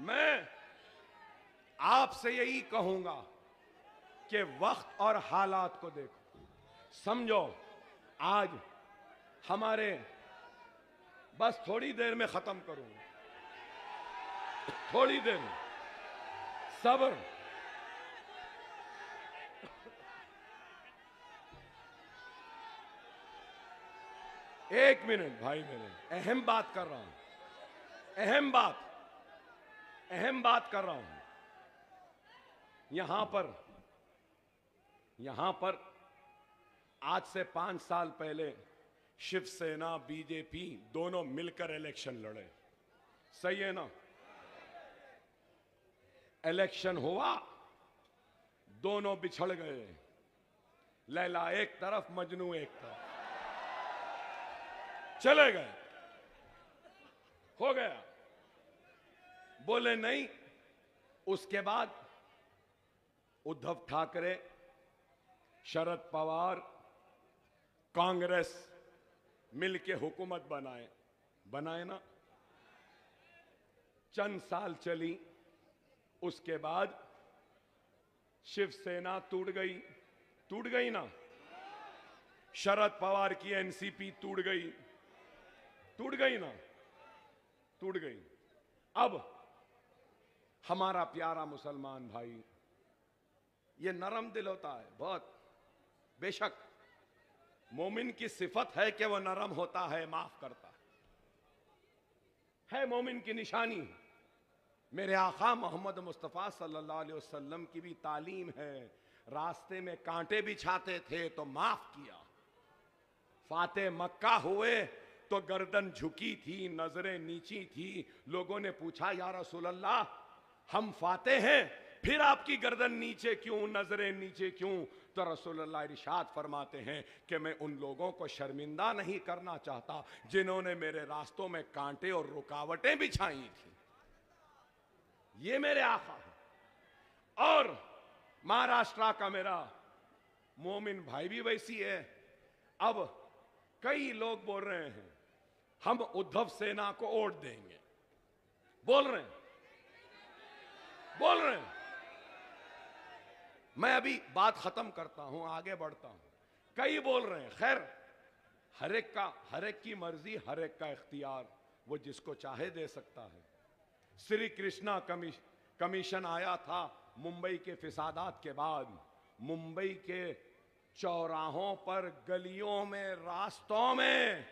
मैं आपसे यही कहूंगा कि वक्त और हालात को देखो, समझो। आज हमारे, बस थोड़ी देर में खत्म करूंगा, थोड़ी देर में, सब्र। एक मिनट भाई, मेरे अहम बात कर रहा हूं, अहम बात कर रहा हूं। यहां पर आज से 5 साल पहले शिवसेना, बीजेपी दोनों मिलकर इलेक्शन लड़े, सही है ना? इलेक्शन हुआ, दोनों बिछड़ गए, लैला एक तरफ, मजनू एक तरफ, चले गए, हो गया। बोले नहीं। उसके बाद उद्धव ठाकरे, शरद पवार, कांग्रेस मिलके हुकूमत बनाए ना। चंद साल चली, उसके बाद शिवसेना टूट गई ना। शरद पवार की एनसीपी टूट गई ना, टूट गई। अब हमारा प्यारा मुसलमान भाई, ये नरम दिल होता है बहुत, बेशक मोमिन की सिफत है कि वो नरम होता है, माफ करता है मोमिन की निशानी। मेरे आका मोहम्मद मुस्तफ़ा सल्लल्लाहु अलैहि वसल्लम की भी तालीम है, रास्ते में कांटे बिछाते थे तो माफ किया। फाते मक्का हुए तो गर्दन झुकी थी, नजरें नीची थी। लोगों ने पूछा, या रसूल अल्लाह, हम फाते हैं, फिर आपकी गर्दन नीचे क्यों, नजरें नीचे क्यों? तो रसूलुल्लाह इरशाद फरमाते हैं कि मैं उन लोगों को शर्मिंदा नहीं करना चाहता जिन्होंने मेरे रास्तों में कांटे और रुकावटें बिछाई थी। ये मेरे आका है। और महाराष्ट्र का मेरा मोमिन भाई भी वैसी है। अब कई लोग बोल रहे हैं हम उद्धव सेना को वोट देंगे, बोल रहे हैं। मैं अभी बात खत्म करता हूं, आगे बढ़ता हूं। कई बोल रहे हैं, खैर हर एक की मर्जी, हर एक का इख्तियार, वो जिसको चाहे दे सकता है। श्री कृष्णा कमीशन आया था मुंबई के फिसादात के बाद। मुंबई के चौराहों पर, गलियों में, रास्तों में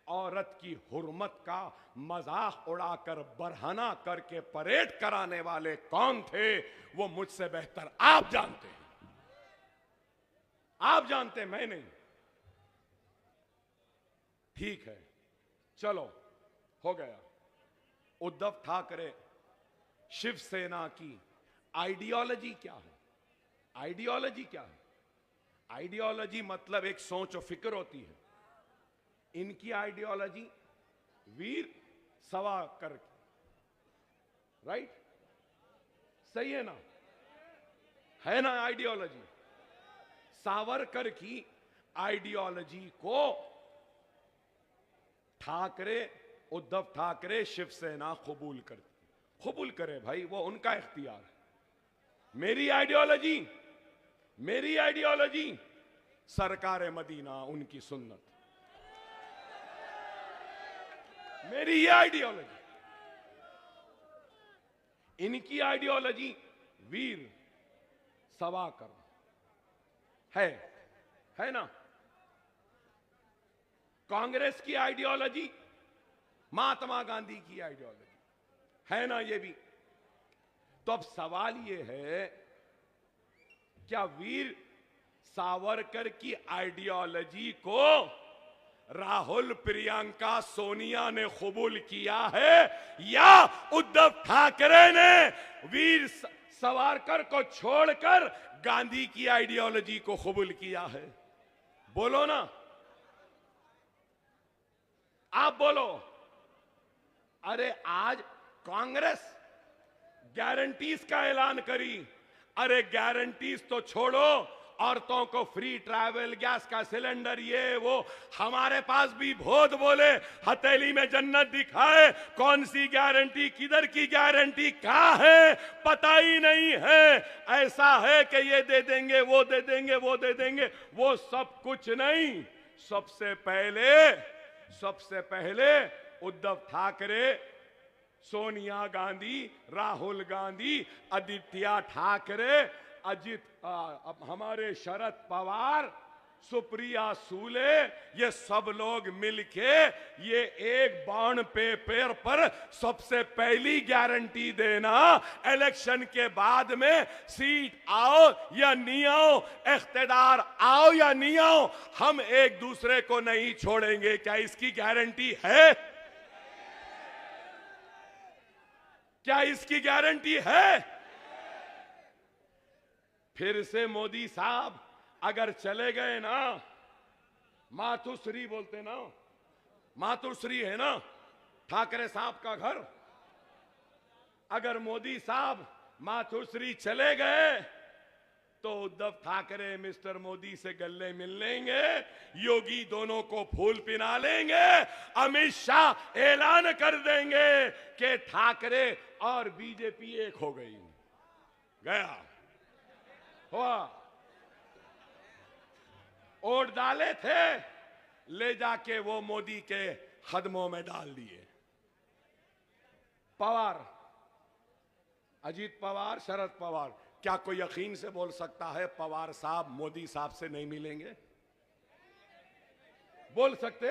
औरत की हुर्मत का मजाक उड़ाकर, बरहना करके परेड कराने वाले कौन थे? वो मुझसे बेहतर आप जानते हैं। आप जानते हैं, मैं नहीं। ठीक है, चलो, हो गया। उद्धव ठाकरे, शिवसेना की आइडियोलॉजी क्या है? आइडियोलॉजी क्या है? आइडियोलॉजी मतलब एक सोच और फिक्र होती है। इनकी आइडियोलॉजी वीर सावरकर, राइट? सही है ना? है ना आइडियोलॉजी? सावरकर की आइडियोलॉजी को उद्धव ठाकरे, शिवसेना कबूल करे भाई, वो उनका इख्तियार है। मेरी आइडियोलॉजी सरकार मदीना, उनकी सुन्नत, मेरी ये आइडियोलॉजी। इनकी आइडियोलॉजी वीर सावरकर है ना? कांग्रेस की आइडियोलॉजी महात्मा गांधी की आइडियोलॉजी है ना? ये भी तो अब सवाल यह है, क्या वीर सावरकर की आइडियोलॉजी को राहुल, प्रियंका, सोनिया ने कबूल किया है या उद्धव ठाकरे ने वीर सावरकर को छोड़कर गांधी की आइडियोलॉजी को कबूल किया है? बोलो ना, आप बोलो। अरे आज कांग्रेस गारंटीज का ऐलान करी। अरे गारंटीज तो छोड़ो, औरतों को फ्री ट्रैवल, गैस का सिलेंडर, ये वो। हमारे पास भी बहुत बोले, हथेली में जन्नत दिखाए, कौन सी गारंटी, किधर की गारंटी, कहां है पता ही नहीं है। ऐसा है कि ये दे देंगे, वो दे देंगे, वो दे देंगे, वो सब कुछ नहीं। सबसे पहले उद्धव ठाकरे, सोनिया गांधी, राहुल गांधी, आदित्य ठाकरे, हमारे शरद पवार, सुप्रिया सूले, ये सब लोग मिलके ये एक बॉन्ड पेपर पर सबसे पहली गारंटी देना, इलेक्शन के बाद में सीट आओ या नहीं आओ, इख्तियार आओ या नहीं आओ, हम एक दूसरे को नहीं छोड़ेंगे। क्या इसकी गारंटी है? क्या इसकी गारंटी है? फिर से मोदी साहब अगर चले गए ना, मातुश्री बोलते ना, मातुश्री है ना ठाकरे साहब का घर, अगर मोदी साहब मातुश्री चले गए तो उद्धव ठाकरे मिस्टर मोदी से गले मिल लेंगे, योगी दोनों को फूल पिना लेंगे, अमित शाह ऐलान कर देंगे कि ठाकरे और बीजेपी एक हो गई। गया हुआ, वोट डाले थे, ले जाके वो मोदी के कदमों में डाल दिए। पवार, अजीत पवार, शरद पवार, क्या कोई यकीन से बोल सकता है पवार साहब मोदी साहब से नहीं मिलेंगे? बोल सकते?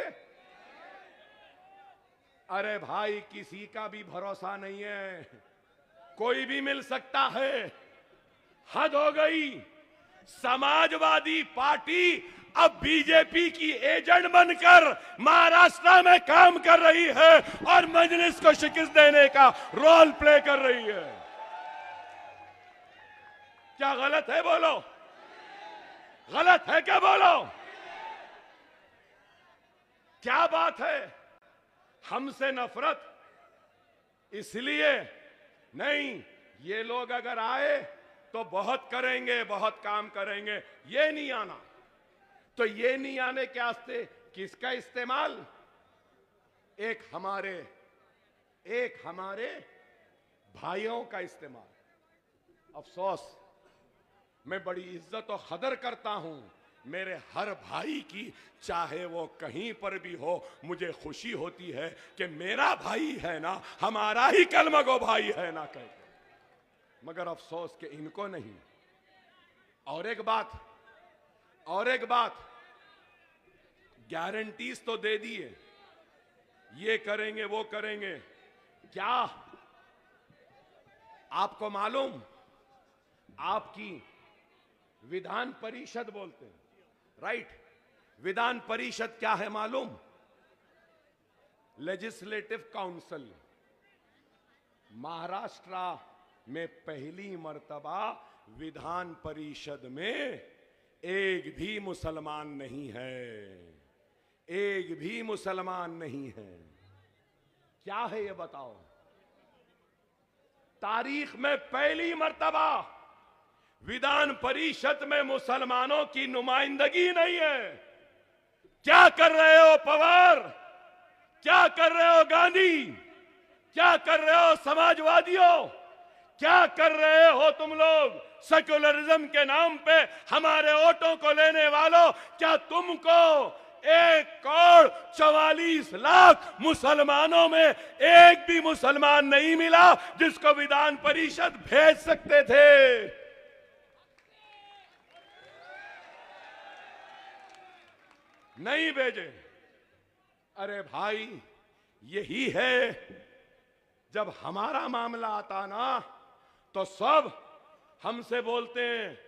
अरे भाई, किसी का भी भरोसा नहीं है, कोई भी मिल सकता है। हद हो गई। समाजवादी पार्टी अब बीजेपी की एजेंट बनकर महाराष्ट्र में काम कर रही है और मजलिस को शिकस्त देने का रोल प्ले कर रही है। क्या गलत है? बोलो, गलत है क्या? बोलो, क्या बात है? हमसे नफरत इसलिए नहीं, ये लोग अगर आए तो बहुत करेंगे, बहुत काम करेंगे, ये नहीं आना। तो ये नहीं आने के वास्ते किसका इस्तेमाल? एक हमारे भाइयों का इस्तेमाल। अफसोस, मैं बड़ी इज्जत और कदर करता हूं मेरे हर भाई की, चाहे वो कहीं पर भी हो। मुझे खुशी होती है कि मेरा भाई है ना, हमारा ही कलमगो भाई है ना कहते, मगर अफसोस कि इनको नहीं। और एक बात, गारंटीज तो दे दिए, ये करेंगे, वो करेंगे। क्या आपको मालूम, आपकी विधान परिषद बोलते हैं, राइट? विधान परिषद क्या है मालूम? Legislative council. महाराष्ट्र में पहली मर्तबा विधान परिषद में एक भी मुसलमान नहीं है, एक भी मुसलमान नहीं है। क्या है ये बताओ? तारीख में पहली मर्तबा विधान परिषद में मुसलमानों की नुमाइंदगी नहीं है। क्या कर रहे हो पवार? क्या कर रहे हो गांधी? क्या कर रहे हो समाजवादियों? क्या कर रहे हो तुम लोग सेक्युलरिज्म के नाम पे हमारे वोटों को लेने वालों? क्या तुमको 1,44,00,000 मुसलमानों में एक भी मुसलमान नहीं मिला जिसको विधान परिषद भेज सकते थे? नहीं भेजे। अरे भाई, यही है, जब हमारा मामला आता ना तो सब हमसे बोलते हैं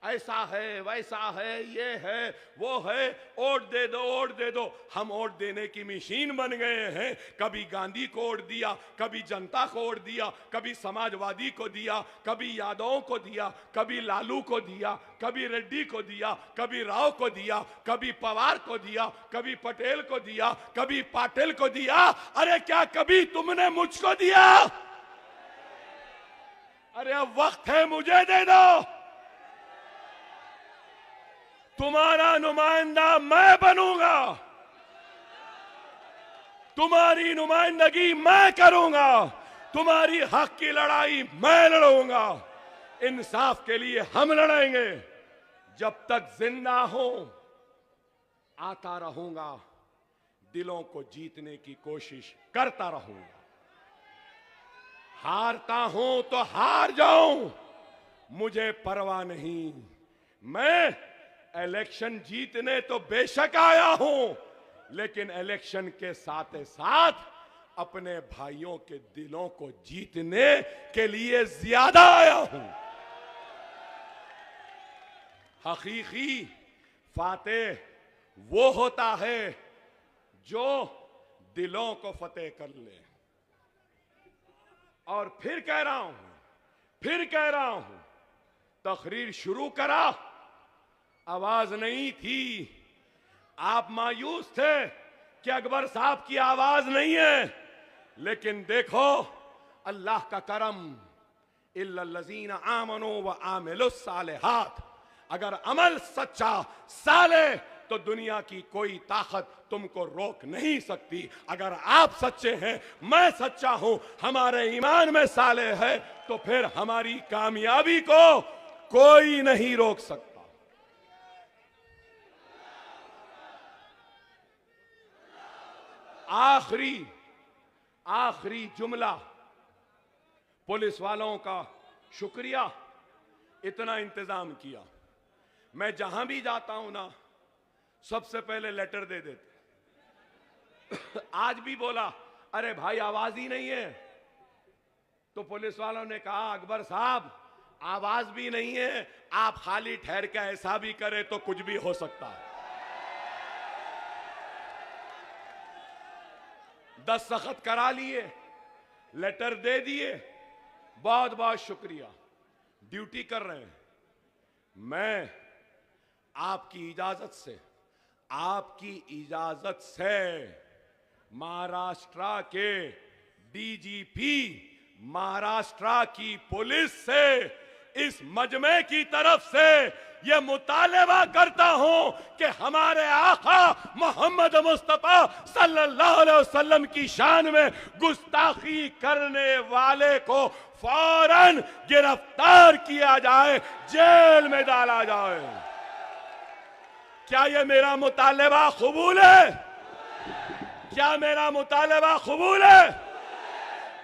ऐसा है, वैसा है, ये है, वो है, वोट दे दो, वोट दे दो। हम वोट देने की मशीन बन गए हैं। कभी गांधी को वोट दिया, कभी जनता को वोट दिया, कभी समाजवादी को दिया, कभी यादवों को दिया, कभी लालू को दिया, कभी रेड्डी को दिया, कभी राव को दिया, कभी पवार को दिया, कभी पटेल को दिया, कभी पाटिल को दिया। अरे क्या कभी तुमने मुझको दिया? अरे अब वक्त है, मुझे दे दो। तुम्हारा नुमाइंदा मैं बनूंगा, तुम्हारी नुमाइंदगी मैं करूंगा, तुम्हारी हक की लड़ाई मैं लड़ूंगा। इंसाफ के लिए हम लड़ेंगे। जब तक जिंदा हूं आता रहूंगा, दिलों को जीतने की कोशिश करता रहूंगा। हारता हूं तो हार जाऊं, मुझे परवाह नहीं। मैं इलेक्शन जीतने तो बेशक आया हूं, लेकिन इलेक्शन के साथ साथ अपने भाइयों के दिलों को जीतने के लिए ज्यादा आया हूं। हकीकी फातेह वो होता है जो दिलों को फतेह कर ले। और फिर कह रहा हूं, तकरीर शुरू करा, आवाज नहीं थी। आप मायूस थे कि अकबर साहब की आवाज नहीं है, लेकिन देखो अल्लाह का करम, इल्लल्लज़ीना आमनू व आमिलुस सालिहात। अगर अमल सच्चा साले तो दुनिया की कोई ताकत तुमको रोक नहीं सकती। अगर आप सच्चे हैं, मैं सच्चा हूं, हमारे ईमान में साले है, तो फिर हमारी कामयाबी को कोई नहीं रोक सकता। आखिरी जुमला, पुलिस वालों का शुक्रिया, इतना इंतजाम किया। मैं जहां भी जाता हूं ना, सबसे पहले लेटर दे देते। आज भी बोला, अरे भाई आवाज ही नहीं है। तो पुलिस वालों ने कहा, अकबर साहब आवाज भी नहीं है, आप खाली ठहर के ऐसा भी करें तो कुछ भी हो सकता है। दस्तखत करा लिए, लेटर दे दिए, बहुत बहुत शुक्रिया, ड्यूटी कर रहे हैं। मैं आपकी इजाजत से महाराष्ट्र के डीजीपी, महाराष्ट्र की पुलिस से, इस मजमे की तरफ से यह मुतालबा करता हूं कि हमारे आका मोहम्मद मुस्तफा सल्लल्लाहु अलैहि वसल्लम की शान में गुस्ताखी करने वाले को फौरन गिरफ्तार किया जाए, जेल में डाला जाए। क्या यह मेरा मुतालबा कबूल है? क्या मेरा मुतालबा कबूल है?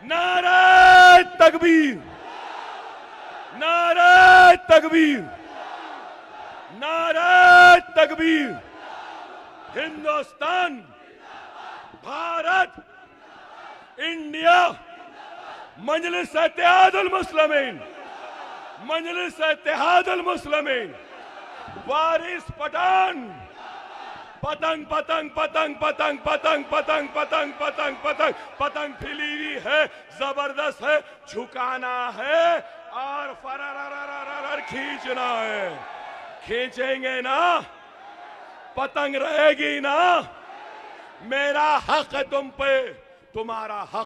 नारे तकबीर, नारे तकबीर, नारे तकबीर। हिंदुस्तान, भारत, इंडिया, मजलिस इत्तेहादुल मुस्लिमीन, मजलिस इत्तेहादुल मुस्लिमीन, वारिस पठान। पतंग पतंग पतंग पतंग पतंग पतंग पतंग पतंग पतंग पतंग फैली हुई है, जबरदस्त है, झुकाना है और फरर खींचना है। खींचेंगे ना, पतंग रहेगी ना। मेरा हक है तुम पे, तुम्हारा हक